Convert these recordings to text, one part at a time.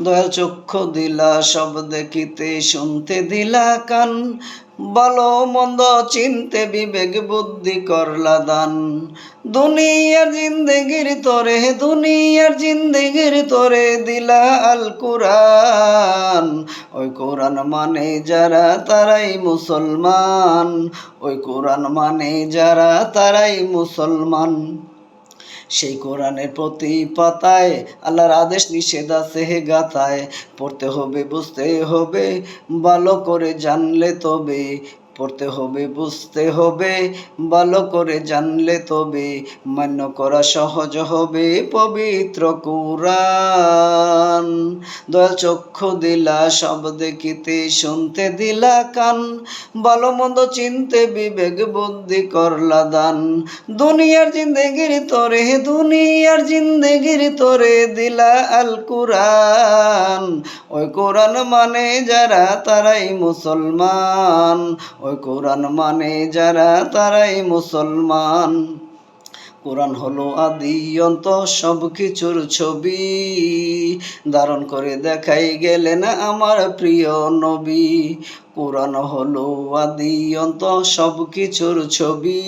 দয়াল চক্ষু দিলা সব দেখিতে শুনতে দিলা কান, ভালো মন্দ চিনতে বিবেক বুদ্ধি করলা দান। দুনিয়ার জিন্দেগির তোরে, দুনিয়ার জিন্দেগির তোরে দিলা আল কুরআন। ওই কোরআন মানে যারা তারাই মুসলমান, ওই কোরআন মানে যারা তারাই মুসলমান। সেই কোরআনের প্রতি পাতায় আল্লাহর আদেশ নিষেধ আছে গাথায়। পড়তে হবে বুঝতে হবে ভালো করে জানলে তবে, পড়তে হবে বুঝতে হবে ভালো করে জানলে তবে, মান্য করা সহজ হবে পবিত্র কোরআন। দয়াল চক্ষু দিলা সব দেখিতে শুনতে দিলা কান, ভালো মন্দ চিনতে বিবেক বুদ্ধি করলা দান। দুনিয়ার জিন্দেগির তোরে, দুনিয়ার জিন্দেগির তোরে দিলা আল কুরআন। ওই কোরআন মানে যারা তারাই মুসলমান, ওই কোরআন মানে যারা তারাই মুসলমান। কোরআন হলো আদি অন্ত সব কিছুর ছবি, ধারণ করে দেখাই গেলেন আমার প্রিয় নবী। কোরআন হলো আদি অন্ত সব কিছুর ছবি,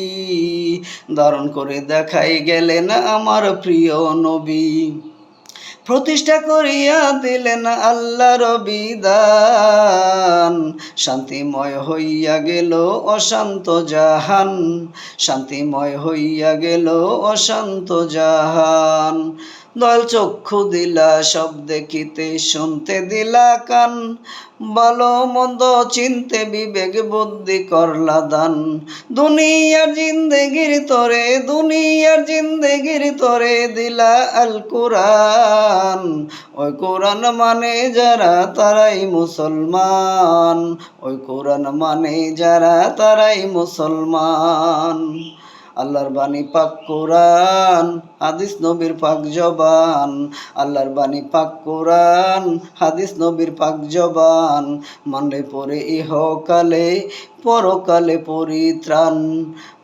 ধারণ করে দেখাই গেলেন আমার প্রিয় নবী। প্রতিষ্ঠা করিয়া দিলেন আল্লাহর বিধান, শান্তিময় হইয়া গেল অশান্ত জাহান, শান্তিময় হইয়া গেল অশান্ত জাহান। দয়াল চক্ষু দিলা সব দেখিতে শুনতে দিলা কান, ভালো মন্দ চিনতে বিবেক বুদ্ধি করলা দান। দুনিয়ার জিন্দেগির তোরে, দুনিয়ার জিন্দেগির তোরে দিলা আল কুরআন। ওই কোরআন মানে যারা তারাই মুসলমান, ওই কোরআন মানে যারা তারাই মুসলমান। আল্লাহর বাণী পাক কোরআন, হাদিস নবীর পাক জবান। আল্লাহর বাণী পাক কোরআন, হাদিস নবীর পাক জবান। মানলে পরে ইহকালে পরকালে পরিত্রাণ,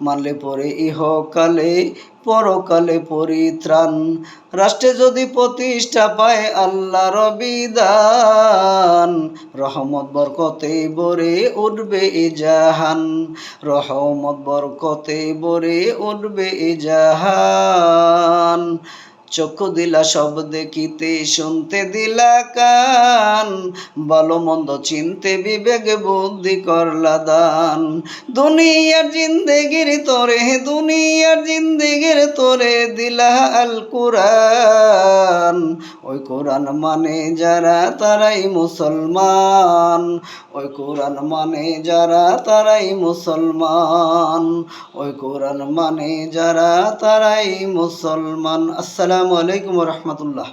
মানলে পরে ইহকালে পরকালে পরিত্রাণ। রাষ্ট্রে যদি প্রতিষ্ঠা পায় আল্লাহর বিধান, রহমত বরকতে ভরে উঠবে এ জাহান, রহমত বরকতে ভরে উঠবে এ জাহান। চক্ষু দিলা সব দেখিতে শুনতে দিলা কান, ভালো মন্দ চিনতে বিবেক বুদ্ধি করলা দান। দুনিয়ার জিন্দেগির তোরে, দুনিয়ার জিন্দেগির তোরে দিলা আল কুরআন। ওই কোরআন মানে যারা তারাই মুসলমান, ওই কোরআন মানে যারা তারাই মুসলমান, ওই কোরআন মানে যারা তারাই মুসলমান। আসসালামু আলাইকুম ওয়া রাহমাতুল্লাহ।